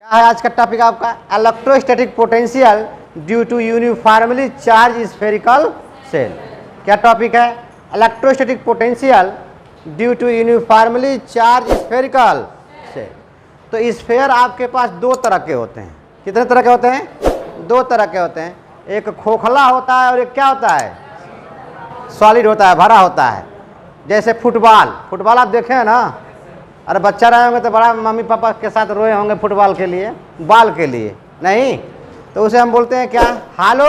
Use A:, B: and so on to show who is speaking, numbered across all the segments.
A: क्या है आज का टॉपिक आपका? Electrostatic potential due to uniformly charge spherical shell. क्या टॉपिक है? Electrostatic potential due to uniformly charge spherical shell. तो स्फेयर आपके पास दो तरह के होते हैं। कितने तरह के होते हैं? दो तरह के होते हैं। एक खोखला होता है और एक क्या होता है? सॉलिड होता है, भरा होता है। जैसे फुटबॉल आप देखे हैं ना? अरे बच्चा रहे होंगे तो बड़ा मम्मी पापा के साथ रोए होंगे फुटबॉल के लिए, बॉल के लिए नहीं, तो उसे हम बोलते हैं क्या? Hollow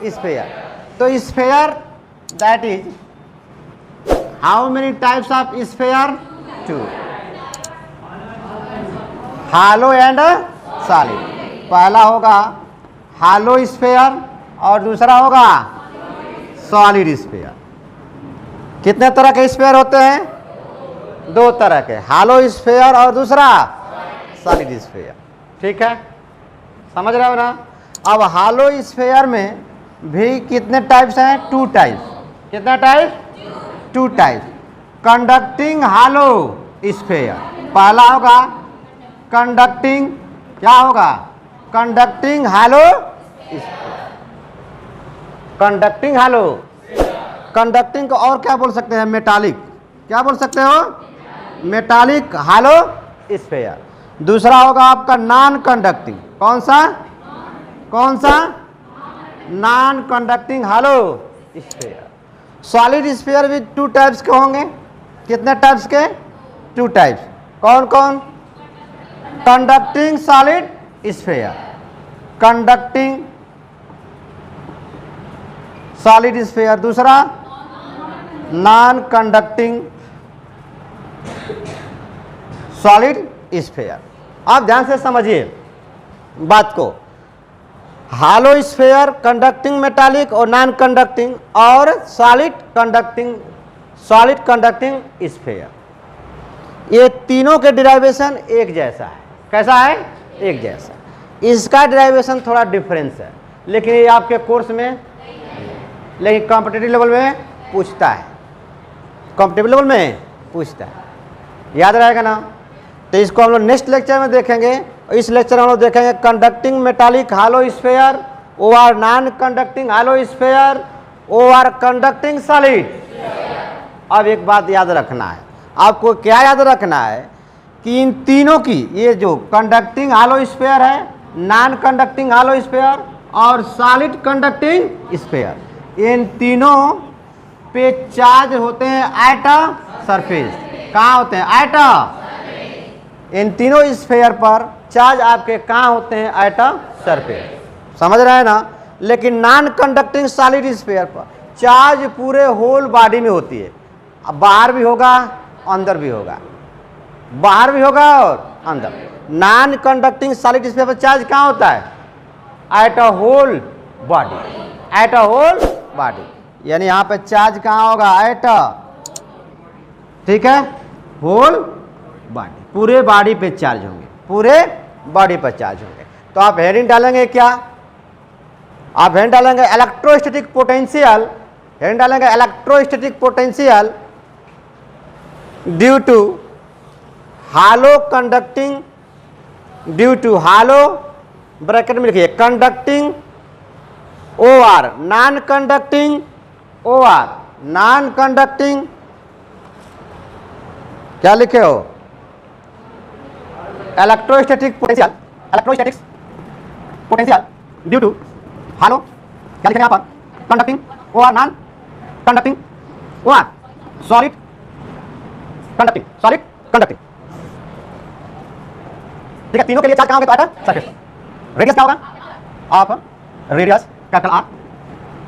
A: sphere. तो sphere that is how many types of sphere? Two, hollow and solid. पहला होगा हालो स्फेयर और दूसरा होगा सॉलिड स्फेयर। कितने तरह के स्फेयर होते हैं? दो तरह के, हालो स्फेयर और दूसरा सॉलिड स्फेयर। ठीक है, समझ रहे हो ना? अब हालो स्फेयर में भी कितने टाइप्स हैं? Two types. कितना type? Two types. Conducting hollow sphere, पहला होगा कंडक्टिंग, क्या होगा? Conducting hollow sphere. कंडक्टिंग हालो, कंडक्टिंग को और क्या बोल सकते हैं? मेटालिक। क्या बोल सकते हो? Metallic hollow sphere. दूसरा होगा आपका नॉन कंडक्टिंग। कौन सा? कौन सा? Non conducting hollow sphere. Solid sphere भी टू टाइप्स के होंगे। कितने टाइप्स के? Two types. कौन कौन? Conducting solid sphere, conducting solid sphere. दूसरा नॉन कंडक्टिंग सॉलिड स्फेयर। आप ध्यान से समझिए बात को। हालो स्फेयर, कंडक्टिंग मेटालिक और नॉन कंडक्टिंग, और सॉलिड कंडक्टिंग स्फेयर। ये तीनों के डिराइवेशन एक जैसा है। कैसा है? एक जैसा। इसका डिराइवेशन थोड़ा डिफरेंस है, लेकिन ये आपके कोर्स में, लेकिन कॉम्पिटिटिव लेवल में पूछता है। कॉम्पिटिटिव लेवल में पूछता है, याद रहेगा ना? तो इसको हम लोग नेक्स्ट लेक्चर में देखेंगे। इस लेक्चर में हम लोग देखेंगे conducting metallic hollow sphere, O R non conducting hollow sphere, O R conducting solid. अब एक बात याद रखना है आपको। क्या याद रखना है? कि इन तीनों की, ये जो कंडक्टिंग हालो स्फेयर है, नॉन कंडक्टिंग हालो स्फेयर और सॉलिड कंडक्टिंग स्फेयर, इन तीनों पे चार्ज होते हैं एट अ सरफेस। कहाँ होते हैं? एट अ। इन तीनों स्फेयर पर चार्ज आपके कहाँ होते हैं? At a surface. समझ रहे हैं ना? लेकिन नॉन कंडक्टिंग सॉलिड स्फेयर पर चार्ज पूरे होल बॉडी में होती है। अब बाहर भी होगा, अंदर भी होगा, बाहर भी होगा और अंदर। नॉन कंडक्टिंग सॉलिड स्फेयर पर चार्ज कहाँ होता है? At a whole body. At a whole body, यानी यहाँ पे चार्ज कहाँ होगा? एट अ, ठीक है, होल बॉडी। पूरे बॉडी पे चार्ज होंगे, पूरे बॉडी पर चार्ज होंगे। तो आप हेडिंग डालेंगे क्या? आप हेडिंग डालेंगे इलेक्ट्रोस्टैटिक पोटेंशियल। हेडिंग डालेंगे electrostatic potential due to hollow conducting, due to hollow, bracket में लिखिए conducting O R, non conducting O R, non conducting, क्या लिखे हो? Electrostatic potential, electrostatic potential due to hollow, क्या लिखे यहाँ पर? Conducting O R, non conducting O R, solid conducting, solid conducting. ठीक है, तीनों के लिए चार्ज कहाँ होगा? तो सरफेस। रेडियस क्या होगा? Of radius capital R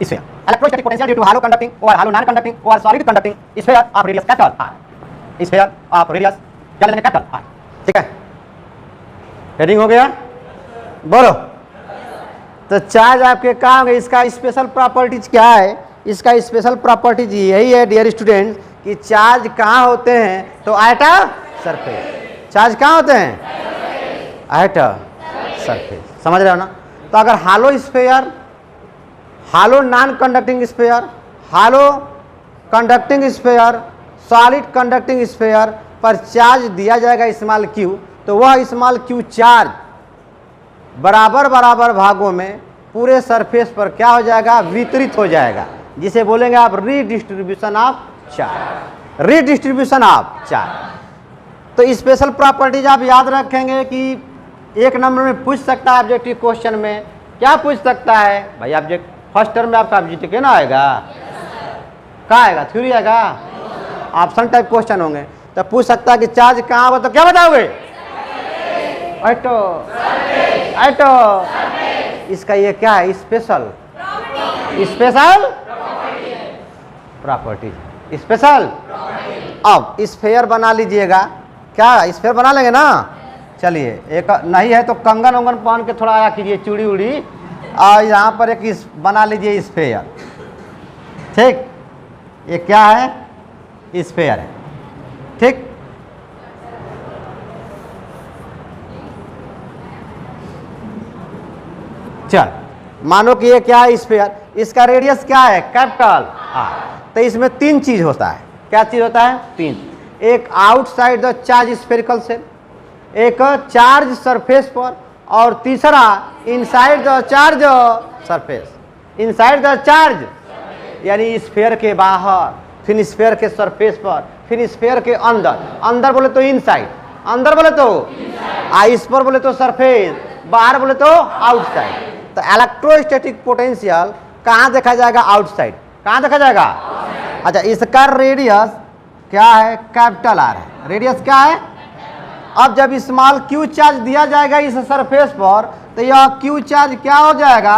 A: sphere. Electrostatic potential due to hollow conducting और हालो नॉन कंडक्टिंग और solid conducting sphere of radius capital R. Sphere of radius क्या लेंगे? Capital R. ठीक है, हेडिंग हो गया? बोलो। तो चार्ज आपके कहाँ होंगे? इसका स्पेशल प्रॉपर्टीज क्या है? इसका स्पेशल प्रॉपर्टीज यही है डियर स्टूडेंट कि चार्ज कहाँ होते हैं? तो एट अ सरफेस। चार्ज कहाँ होते हैं? At a surface. समझ रहे हो ना? तो अगर hollow sphere, hollow non conducting sphere, hollow conducting sphere, solid conducting sphere पर चार्ज दिया जाएगा स्मॉल क्यू, तो वह स्मॉल क्यू चार्ज बराबर बराबर भागों में पूरे सरफेस पर क्या हो जाएगा, वितरित हो जाएगा, जिसे बोलेंगे आप redistribution of charge, redistribution of charge. तो स्पेशल प्रॉपर्टीज आप याद रखेंगे कि एक नंबर में पूछ सकता है ऑब्जेक्टिव क्वेश्चन में, क्या पूछ सकता है भाई, ऑब्जेक्ट फर्स्ट टर्म में आपका ऑब्जेक्टिव क्या ना आएगा, कहाँ आएगा, थ्योरी आएगा, ऑप्शन टाइप क्वेश्चन होंगे। तो पूछ सकता है कि चार्ज कहाँ होगा, तो क्या बताओगे, एटो, एटो। इसका ये क्या है, स्पेशल, स्पेशल प्रॉपर्टी, स्पेशल। अब स्फेयर बना लीजिएगा, क्या स्फेयर बना लेंगे ना, चलिए एक नहीं है तो कंगन उंगन पहन के थोड़ा आया कीजिए, चूड़ी उड़ी, और यहाँ पर एक बना लीजिए स्फेयर, ठीक, ये क्या है, स्फेयर है, ठीक। चल मानो कि ये क्या है, स्फेयर, इसका रेडियस क्या है, कैपिटल आर। तो इसमें तीन चीज होता है, क्या चीज होता है, तीन, एक outside the charge spherical cell, एक चार्ज सरफेस पर, और तीसरा inside the charge surface, inside the charge यानी स्फेयर के बाहर, फिर स्फेयर के सरफेस पर, फिर स्फेयर के अंदर, अंदर बोले तो इनसाइड, अंदर बोले तो इस पर बोले तो सरफेस, बाहर बोले तो आउटसाइड। तो इलेक्ट्रोस्टैटिक पोटेंशियल कहाँ देखा जाएगा, आउटसाइड, कहाँ देखा जाएगा, अच्छा इसका रेडियस क्या है, कैपिटल आर है, रेडियस क्या है। अब जब स्मॉल क्यू चार्ज दिया जाएगा इस सरफेस पर, तो यह क्यू चार्ज क्या हो जाएगा,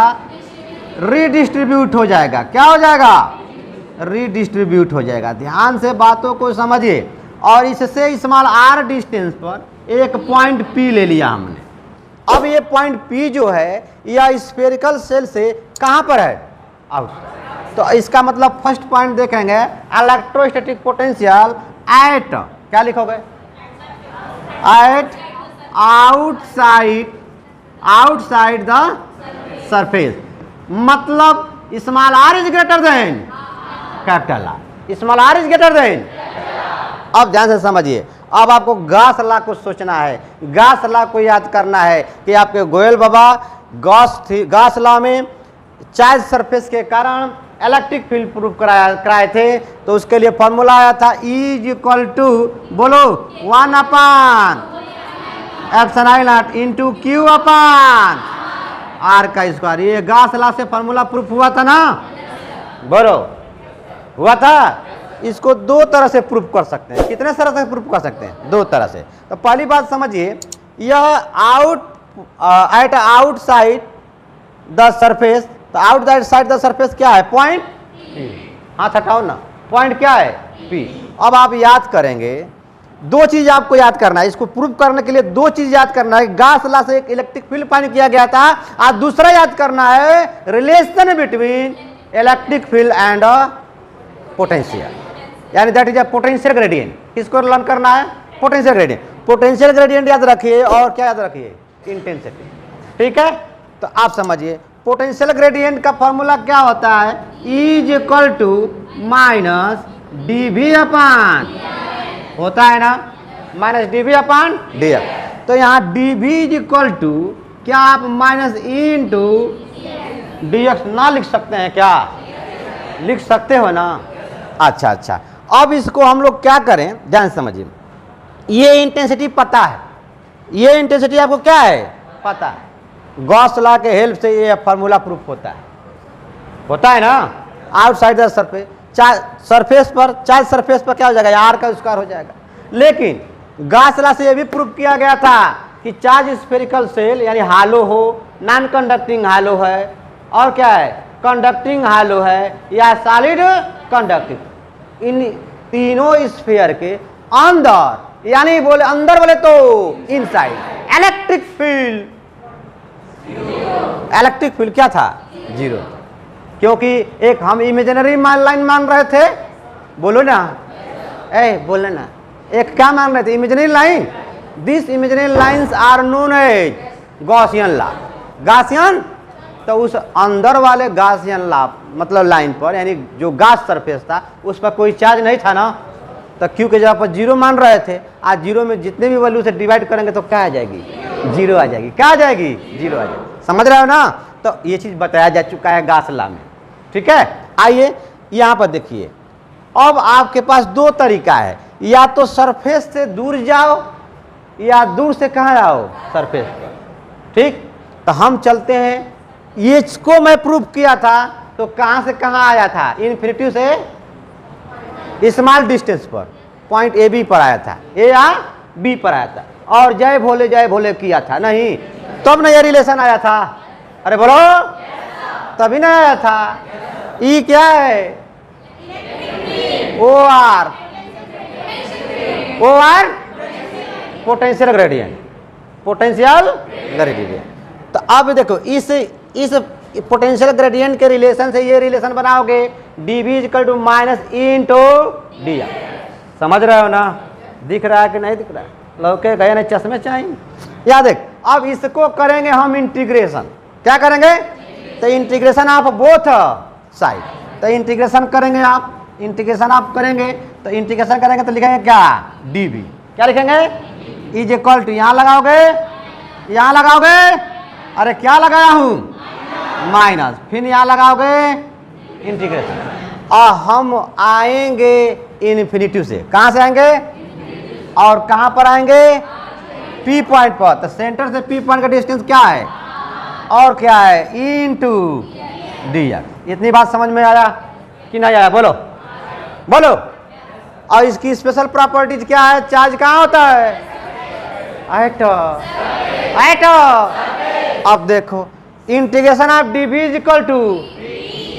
A: रीडिस्ट्रीब्यूट हो जाएगा, क्या हो जाएगा, रीडिस्ट्रीब्यूट हो जाएगा। ध्यान से बातों को समझिए। और इससे स्मॉल आर डिस्टेंस पर एक पॉइंट पी ले लिया हमने। अब ये पॉइंट पी जो है यह स्फेरिकल सेल से कहाँ पर है, आउटसाइड। तो इसका मतलब फर्स्ट पॉइंट देखेंगे, इलेक्ट्रोस्टैटिक पोटेंशियल एट, क्या लिखोगे, at outside, outside the surface, मतलब small R is greater than capital R, small R is greater than. अब ध्यान से समझिए, अब आपको गॉस लॉ को सोचना है, गॉस लॉ को याद करना है कि आपके गोयल बाबा गॉस लॉ में चार्ज सरफेस के कारण इलेक्ट्रिक फील्ड प्रूफ कराए थे। तो उसके लिए फॉर्मूला आया था E इज इक्वल टू, बोलो, 1 upon epsilon not into Q upon R का स्क्वायर। ये गॉस लॉ से फॉर्मूला प्रूफ हुआ था ना, बोलो, हुआ था। इसको दो तरह से प्रूफ कर सकते हैं, कितने तरह से प्रूफ कर सकते हैं, दो तरह से। तो पहली बात समझिए, यह एट आउटसाइड द सरफेस, तो आउटसाइड द सरफेस क्या है, पॉइंट P, हाथ हटाओ ना, पॉइंट क्या है, P। अब आप याद करेंगे, दो चीज आपको याद करना है, इसको प्रूफ करने के लिए दो चीज याद करना है। गॉस लॉ से एक इलेक्ट्रिक फील्ड फाइंड किया गया था, और दूसरा याद करना है relation between electric field and potential, यानी that is a potential gradient. किसको लर्न करना है, पोटेंशियल ग्रेडियंट। पोटेंशियल ग्रेडियंट याद रखिए, और क्या याद रखिए, इंटेंसिटी, ठीक है। तो आप समझिए, पोटेंशियल ग्रेडियंट का फॉर्मूला क्या होता है, E is equal to minus dV upon, होता है ना, माइनस dV अपान df। तो यहाँ dV इज इक्वल टू क्या, आप माइनस E इंटू dx ना लिख सकते हैं क्या, लिख सकते हो ना। अच्छा अच्छा, अब इसको हम लोग क्या करें, ध्यान समझिए, ये इंटेंसिटी पता है, ये इंटेंसिटी आपको क्या है, पता है। गॉस लॉ के हेल्प से ये फॉर्मूला प्रूफ होता है ना। आउटसाइड द सरफेस, सरफेस पर, चार्ज सरफेस पर क्या हो जाएगा, आर का स्क्वायर हो जाएगा। लेकिन गॉस लॉ से ये भी प्रूफ किया गया था कि चार्ज स्फेरिकल सेल यानी हालो हो, नॉन कंडक्टिंग हालो है, और क्या है, कंडक्टिंग हालो है, या सॉलिड कंडक्टिव, इन तीनों स्फीयर के अंदर, यानी बोले अंदर बोले तो inside, electric field, electric field क्या था, जीरो। क्योंकि एक हम इमेजिनरी लाइन मान रहे थे, बोलो ना, बोले ना, एक क्या मान रहे थे, imaginary line. This imaginary lines are known as Gaussian law, Gaussian. तो उस अंदर वाले गॉसियन लॉ मतलब लाइन पर, यानी जो गॉस सरफेस था उस पर कोई चार्ज नहीं था ना, तो क्यू के जगह पर 0 मान रहे थे, आज 0 में जितने भी वैल्यू से डिवाइड करेंगे तो क्या आ जाएगी, 0 आ जाएगी। क्या आ जाएगी, 0 आ जाएगी। समझ रहे हो ना। तो ये चीज़ बताया जा चुका है गॉस लॉ में। ठीक है, आइए यहाँ पर देखिए, अब आपके पास दो तरीका है, या तो सरफेस से दूर जाओ या दूर से कहाँ आओ, सरफेस पर। ठीक, तो हम चलते हैं, ये इसको मैं प्रूव किया था तो कहाँ से कहाँ आया था, इन्फिनिटी से स्मॉल डिस्टेंस पर, पॉइंट ए बी पर आया था, ए या बी पर आया था, और जय भोले किया था, नहीं तब ना ये रिलेशन आया था। अरे बोलो, तभी ना आया था। ई क्या है, O R potential gradient, potential gradient. तो अब देखो इस पोटेंशियल ग्रेडियंट के रिलेशन से ये रिलेशन बनाओगे, dv equal to minus E into D. समझ रहे हो ना, दिख रहा है कि नहीं दिख रहा है, लौके गए नहीं चश्मे चाहिए। या देख, अब इसको करेंगे हम इंटीग्रेशन, क्या करेंगे, तो इंटीग्रेशन ऑफ बोथ साइड। तो इंटीग्रेशन करेंगे आप, इंटीग्रेशन आप करेंगे तो इंटीग्रेशन करेंगे तो लिखेंगे क्या, dv, क्या लिखेंगे, इज इक्वल टू, यहाँ लगाओगे, यहाँ लगाओगे, अरे क्या लगाया हूँ, माइनस, फिर यहाँ लगाओगे इंटीग्रेशन, और हम आएंगे इन्फिनिटी से, कहाँ से आएंगे, और कहाँ पर आएंगे, P पॉइंट पर। तो सेंटर से P पॉइंट का डिस्टेंस क्या है, और क्या है, इनटू dx। इतनी बात समझ में आया कि नहीं आया, बोलो बोलो। और इसकी स्पेशल प्रॉपर्टीज क्या है, चार्ज कहाँ होता है, एटम। अब देखो, integration of dv is equal to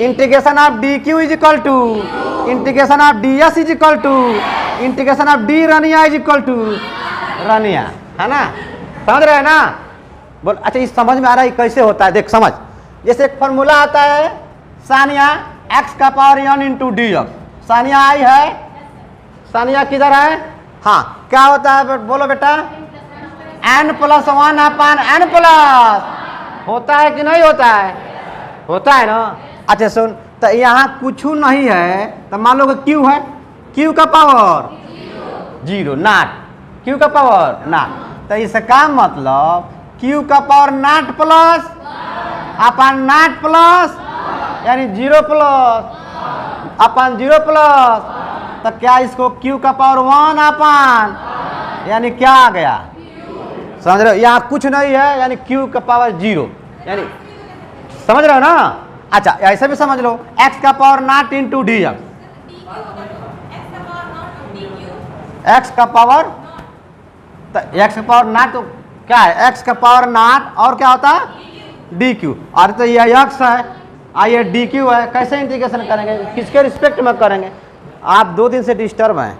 A: integration of dq is equal to integration of ds is equal to integration of d रनिया इज इक्वल टू रनिया, है ना। समझ रहे हैं ना, बोल। अच्छा, इस समझ में आ रहा है कैसे होता है, देख समझ। जैसे एक फॉर्मूला आता है, सानिया x का power n into D X. Sania आई है, सानिया किधर है, हाँ, क्या होता है बोलो बेटा, n प्लस 1 अपान n प्लस, होता है कि नहीं होता है, होता है ना। अच्छा सुन, तो यहाँ कुछ नहीं है, तो मान लो कि q है, q का पावर 0 नॉट, q का पावर नॉट। तो इसका मतलब q का power not plus upon not plus, यानी 0 प्लस अपन 0 प्लस। तो क्या इसको q का पावर 1 अपन, यानी क्या आ गया, समझ रहे हो, यहाँ कुछ नहीं है, यानी q का पावर 0, यानी समझ रहे हो ना। अच्छा, ऐसे भी समझ लो, x का power not into D x, x का पावर, तो x का पावर नॉट तो क्या है, x का पावर नॉट, और क्या होता है, dq। और तो ये x है, ये dq है। कैसे इंटीग्रेशन करेंगे, किसके रिस्पेक्ट में करेंगे। आप 2 दिन से डिस्टर्ब हैं,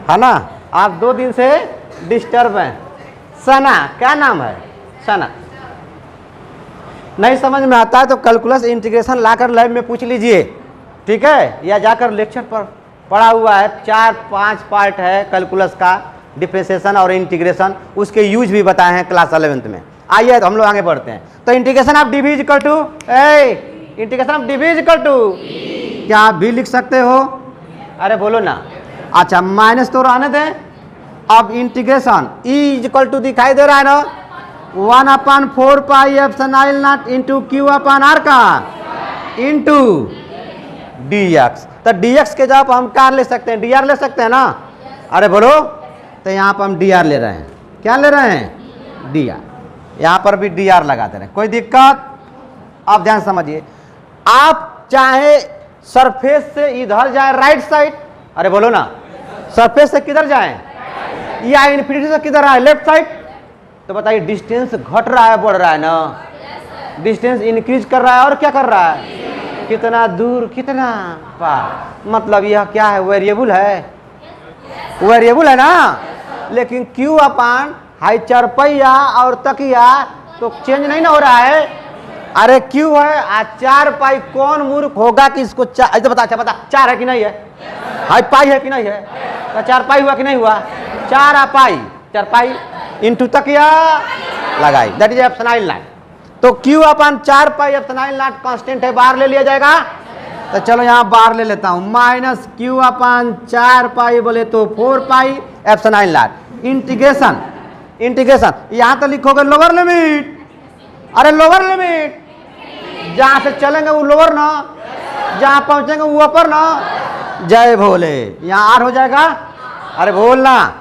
A: है ना, आप 2 दिन से डिस्टर्ब हैं। सना, क्या नाम है, सना। नहीं समझ में आता है तो कैलकुलस इंटीग्रेशन लाकर लैब में पूछ लीजिए, ठीक है, या जाकर लेक्चर पर पढ़ा हुआ है, 4-5 पार्ट है कैलकुलस का, डिफरेंशिएशन और इंटीग्रेशन, उसके यूज भी बताए हैं क्लास 11th में। आइए तो हम लोग आगे बढ़ते हैं। तो integration of dv equal to, integration of dv equal to, क्या आप भी लिख सकते हो, अरे बोलो ना। अच्छा, माइनस तो रहने दें। अब इंटीग्रेशन e इक्वल टू दिखाई दे रहा है ना, 1/4 pi epsilon not into Q upon R का इंटू dx। तो dx के जगह हम क्या ले सकते हैं, dr ले सकते हैं ना, अरे बोलो। तो यहाँ पर हम dr ले रहे हैं, क्या ले रहे हैं, dr, यहाँ पर भी dr लगाते रहे, कोई दिक्कत। अब ध्यान समझिए, आप चाहे सरफेस से इधर जाए राइट साइड, अरे बोलो ना, सरफेस से किधर जाए, या इन्फिनिटी से किधर आए, लेफ्ट साइड। तो बताइए डिस्टेंस घट रहा है बढ़ रहा है ना, डिस्टेंस इंक्रीज कर रहा है और क्या कर रहा है, कितना दूर कितना पार। मतलब यह क्या है, वेरिएबल है, वेरिएबल है ना। लेकिन क्यू अपान हाई चरपैया और तकिया तो चेंज नहीं ना हो रहा है। अरे क्यू है, आज 4 पाई, कौन मूर्ख होगा कि इसको ऐसे बता, अच्छा बता 4 है कि नहीं है, हाई पाई है कि नहीं है, तो 4 पाई हुआ कि नहीं हुआ, 4 पाई, 4 पाई इंटू तकिया लगाई, दैट इज एप्सिलॉन नॉट। तो Q upon 4 pi epsilon not constant है, बाहर ले लिया जाएगा, तो चलो यहाँ बाहर ले लेता हूँ, माइनस क्यू अपान 4 पाई बोले तो 4 pi epsilon not integration integration. यहाँ तो लिखोगे लोअर लिमिट, अरे लोअर लिमिट, जहाँ से चलेंगे वो लोअर ना, जहाँ पहुँचेंगे वो अपर ना। जय भोले, यहाँ आर हो जाएगा, अरे बोलना।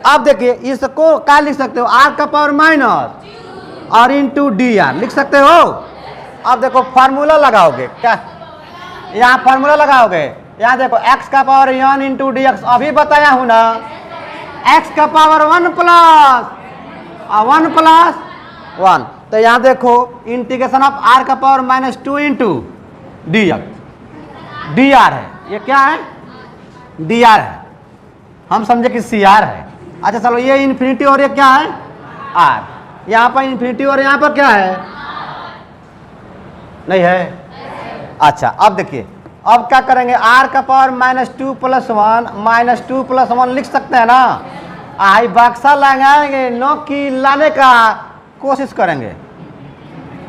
A: अब देखिए इसको क्या लिख सकते हो, आर का पावर माइनस और इंटू डी आर लिख सकते हो। अब देखो फार्मूला लगाओगे क्या, यहाँ फार्मूला लगाओगे, यहाँ देखो x का पावर 1 इंटू डी एक्स, अभी बताया हूँ ना, x का पावर 1 प्लस 1 तो यहाँ देखो इंटीग्रेशन ऑफ r का power -2 into D x, D R है, ये क्या है, डी आर है, हम समझे कि सी आर है। अच्छा चलो ये इन्फिनिटी और ये क्या है आर, यहाँ पर इन्फिनिटी और यहाँ पर क्या है, नहीं है। अच्छा अब देखिए अब क्या करेंगे, r का पावर -2 + 1 -2 + 1 लिख सकते हैं ना। आई बक्सा लगाएंगे, नो की लाने का कोशिश करेंगे,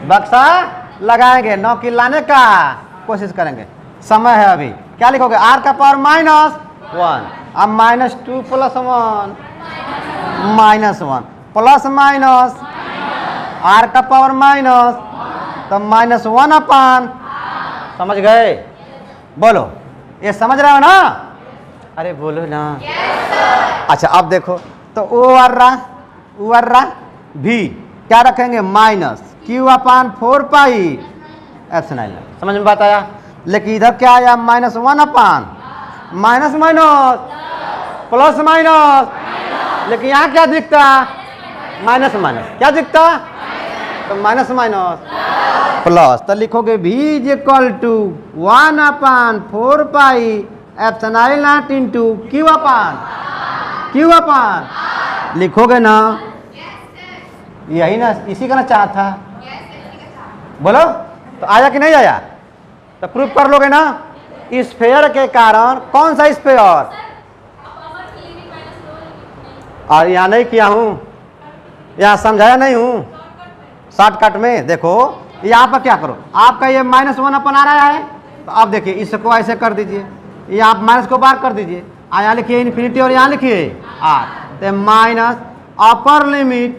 A: बक्सा लगाएंगे, नो की लाने का कोशिश करेंगे। समय है अभी, क्या लिखोगे, r का पावर -1 अब -2 + 1 -1 प्लस माइनस r का पावर माइनस तो -1 अपान, समझ गए, बोलो ये समझ रहे हो ना, अरे बोलो ना। अच्छा अब देखो तो ओ आर रहा भी क्या रखेंगे, minus Q upon 4 pi epsilon not, समझ में बात आया। लेकिन इधर क्या आया, -1 upon minus minus plus minus, लेकिन यहाँ क्या दिखता, माइनस माइनस, क्या दिखता, तो माइनस माइनस प्लस, तो लिखोगे v = 1 upon 4 pi epsilon not into Q upon लिखोगे ना, यही ना, इसी का ना चाह था, बोलो तो आया कि नहीं आया, तो प्रूफ कर लोगे ना। स्फेयर के कारण, कौन सा स्फेयर, और यहाँ नहीं किया हूँ, यहाँ समझाया नहीं हूँ शॉर्टकट में। देखो यहाँ पर क्या करो, आपका ये -1 अपन आ रहा है, तो अब देखिए इसको ऐसे कर दीजिए, ये आप माइनस को बाहर कर दीजिए, यहाँ लिखिए इन्फिनिटी और यहाँ लिखिए आर, तो minus upper limit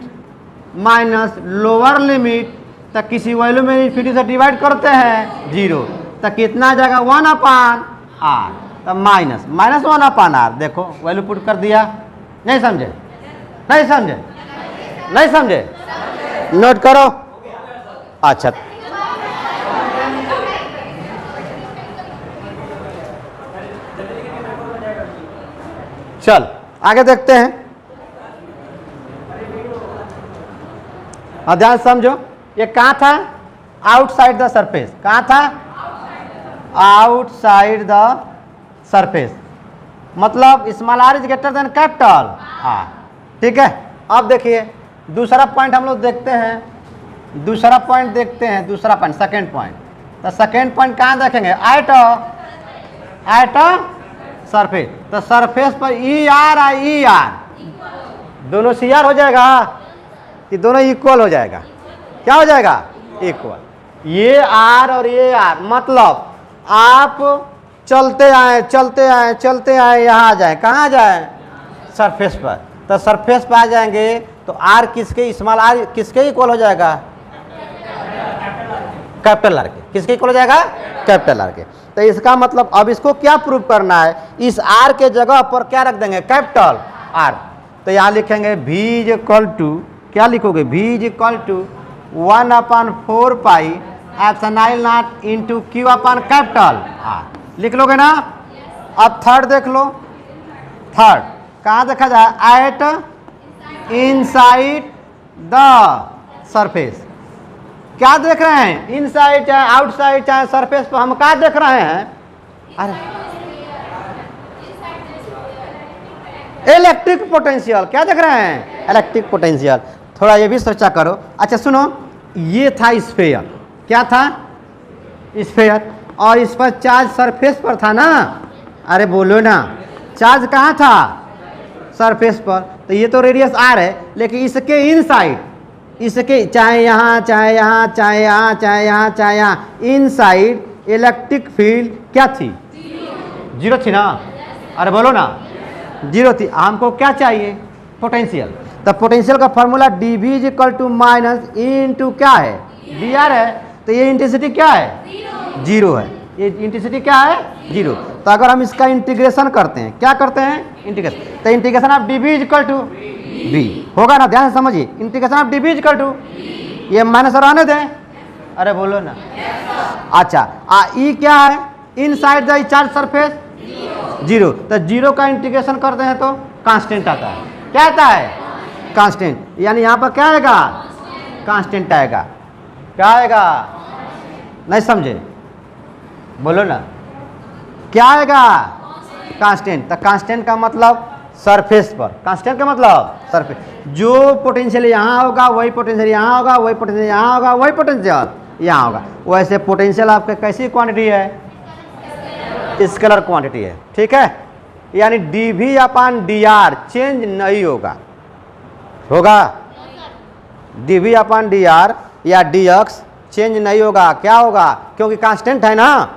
A: minus lower limit, तो किसी वैल्यू में इन्फिनिटी से डिवाइड करते हैं 0, तो कितना आ जाएगा 1 अपान आर, तो -1 अपान आर। देखो वैल्यू पुट कर दिया, नहीं समझे, नहीं समझे, नहीं समझे, नोट करो। अच्छा चल आगे देखते हैं, ध्यान समझो, ये कहाँ था, आउटसाइड द सरफेस, कहाँ था, आउटसाइड द सरफेस, मतलब small R is greater than capital R, ठीक है। अब देखिए दूसरा पॉइंट हम लोग देखते हैं, दूसरा पॉइंट देखते हैं, दूसरा पॉइंट सेकेंड पॉइंट, तो सेकेंड पॉइंट कहाँ देखेंगे, एट सरफेस, तो सरफेस पर ई आर और ई आर दोनों सी आर हो जाएगा कि दोनों इक्वल हो जाएगा, क्या हो जाएगा, इक्वल। ये आर और ये आर, मतलब आप चलते आए यहाँ आ जाए, कहाँ आ जाए, सरफेस पर, तो सरफेस पर आ जाएंगे तो आर किसके, स्मॉल आर किसके इक्वल हो जाएगा, कैपिटल आर के, किसके इक्वल हो जाएगा, कैपिटल आर के। तो इसका मतलब अब इसको क्या प्रूव करना है, इस आर के जगह पर क्या रख देंगे, कैपिटल आर, तो यहाँ लिखेंगे v = क्या लिखोगे, v = 1 upon 4 pi epsilon not into Q upon capital R, लिख लोगे ना। अब थर्ड देख लो, थर्ड कहाँ देखा जाए, एट इनसाइड द सरफेस, क्या देख रहे हैं, इनसाइड चाहे आउटसाइड चाहे सरफेस पर हम क्या देख रहे हैं, अरे इलेक्ट्रिक पोटेंशियल, क्या देख रहे हैं, इलेक्ट्रिक पोटेंशियल। थोड़ा ये भी सोचा करो। अच्छा सुनो, ये था स्फेयर, क्या था, स्फेयर, और इस पर चार्ज सरफेस पर था ना, अरे बोलो ना, चार्ज कहाँ था, सरफेस पर, तो ये तो रेडियस आर है, लेकिन इसके इनसाइड, इसके चाहे यहाँ चाहे यहाँ चाहे यहाँ चाहे यहाँ चाहे यहाँ, इनसाइड इलेक्ट्रिक फील्ड क्या थी? जीरो थी ना? अरे बोलो ना, जीरो थी। हमको क्या चाहिए? पोटेंशियल। तो पोटेंशियल का formula dV is equal to minus E into क्या है? dr है। तो ये इंटेंसिटी क्या है? जीरो है। ये इंटेंसिटी क्या है? जीरो। तो अगर हम इसका इंटीग्रेशन करते हैं, क्या करते हैं? इंटीग्रेशन। तो integration of dV is equal to v होगा ना, ध्यान से समझिए। Integration of dV is equal to, ये माइनस और आने दें। अरे बोलो ना। अच्छा, ई क्या है? Inside the charge surface zero. तो जीरो का इंटीग्रेशन करते हैं तो कांस्टेंट आता है। क्या आता है? कांस्टेंट। यानी यहाँ पर क्या आएगा? कांस्टेंट आएगा। क्या आएगा? नहीं समझे? बोलो ना, क्या आएगा? कांस्टेंट। तो कांस्टेंट का मतलब सरफेस पर, कांस्टेंट का मतलब सरफेस। जो पोटेंशियल यहाँ होगा वही पोटेंशियल यहाँ होगा, वही पोटेंशियल यहाँ होगा, वही पोटेंशियल यहाँ होगा। वैसे पोटेंशियल आपके कैसी क्वांटिटी है? स्केलर क्वांटिटी है। ठीक है, यानी dV अपान dr चेंज नहीं होगा। होगा? dV अपान dr या dx चेंज नहीं होगा। क्या होगा? क्योंकि कांस्टेंट है ना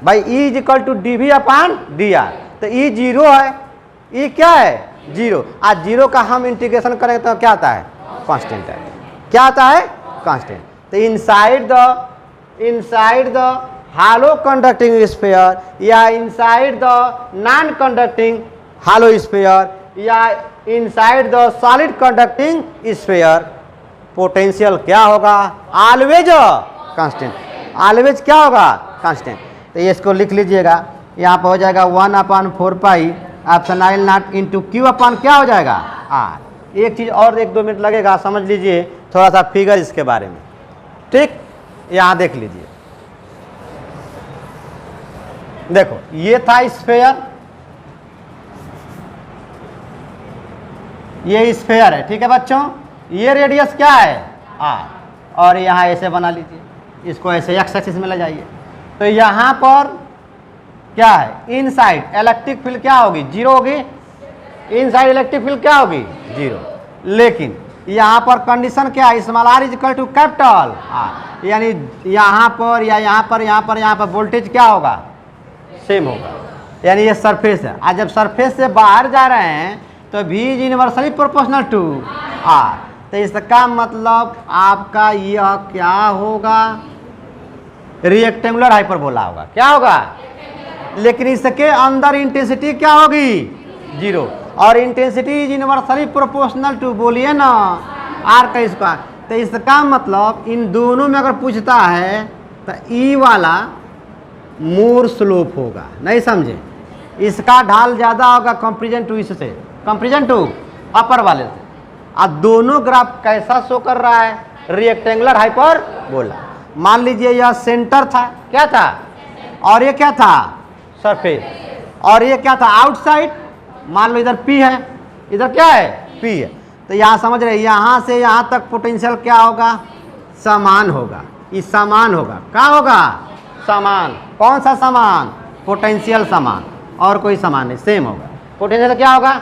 A: भाई। E is equal to dV upon dr। तो E जीरो है। E क्या है? जीरो। आज जीरो का हम इंटीग्रेशन करेंगे तो क्या आता है? कांस्टेंट है। क्या आता है? कांस्टेंट। तो inside the hollow conducting sphere या inside the non conducting hollow sphere या inside the solid conducting sphere potential क्या होगा? Always constant. ऑलवेज क्या होगा? कांस्टेंट। तो ये इसको लिख लीजिएगा। यहाँ पर हो जाएगा 1/4 पाई ऑप्शन आई नॉट इंटू क्यू अपान क्या हो जाएगा? आर। एक चीज़ और 1-2 मिनट लगेगा, समझ लीजिए थोड़ा सा फिगर इसके बारे में। ठीक, यहाँ देख लीजिए। देखो, ये था स्फीयर, ये स्फीयर है। ठीक है बच्चों, ये रेडियस क्या है? आर। और यहाँ ऐसे बना लीजिए, इसको ऐसे एक्स एक्सिस में ले जाइए। तो यहाँ पर क्या है? इनसाइड इलेक्ट्रिक फील्ड क्या होगी? जीरो होगी। इनसाइड इलेक्ट्रिक फील्ड क्या होगी? जीरो। लेकिन यहाँ पर कंडीशन क्या है? Small r is equal to capital R. यानी यहाँ पर या यहाँ पर वोल्टेज क्या होगा? सेम होगा। यानी ये सरफेस है। आज जब सरफेस से बाहर जा रहे हैं तो v is inversely proportional to r। तो इसका मतलब आपका यह क्या होगा? रेक्टेंगुलर हाइपरबोला होगा। क्या होगा? लेकिन इसके अंदर इंटेंसिटी क्या होगी? जीरो। और intensity is inversely proportional to, बोलिए ना, आर का स्क्वायर। तो इसका मतलब इन दोनों में अगर पूछता है तो ई वाला मोर स्लोप होगा। नहीं समझे? इसका ढाल ज़्यादा होगा कंपेरिजन टू इससे, कंपेरिजन टू अपर वाले से। अब दोनों ग्राफ कैसा शो कर रहा है? Rectangular hyperbola. मान लीजिए यह सेंटर था, क्या था? और ये क्या था? सरफेस। और ये क्या था? आउटसाइड। मान लो इधर P है, इधर क्या है? P है। तो यहाँ समझ रहे, यहाँ से यहाँ तक पोटेंशियल क्या होगा? समान होगा। ये समान होगा। क्या होगा? समान। कौन सा समान? पोटेंशियल समान, और कोई समान नहीं, सेम होगा। पोटेंशियल क्या होगा?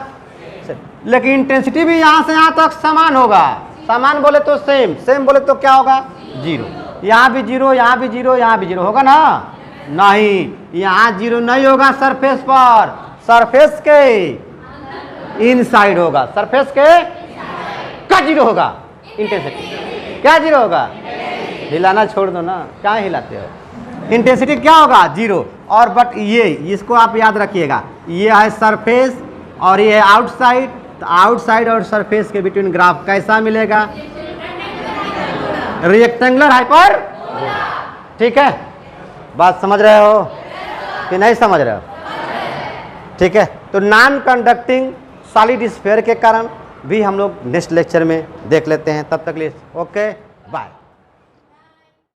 A: लेकिन इंटेंसिटी भी यहाँ से यहाँ तक समान होगा। समान बोले तो सेम, सेम बोले तो क्या होगा? जीरो। यहाँ भी जीरो, यहाँ भी जीरो, यहाँ भी जीरो होगा ना? नहीं, यहाँ जीरो नहीं होगा। सरफेस पर, सरफेस के इनसाइड होगा। सरफेस के क्या जीरो होगा? इंटेंसिटी क्या जीरो होगा? हिलाना छोड़ दो ना, क्या हिलाते हो? इंटेंसिटी क्या होगा? जीरो। और बट ये, इसको आप याद रखिएगा, ये है सरफेस और ये है आउटसाइड। तो आउटसाइड और सरफेस के बिटवीन ग्राफ कैसा मिलेगा? Rectangular hyper. ठीक है, बात समझ रहे हो कि नहीं समझ रहे हो? ठीक है, तो नॉन कंडक्टिंग सॉलिड स्फीयर के कारण भी हम लोग नेक्स्ट लेक्चर में देख लेते हैं। तब तक लिए ओके, बाय।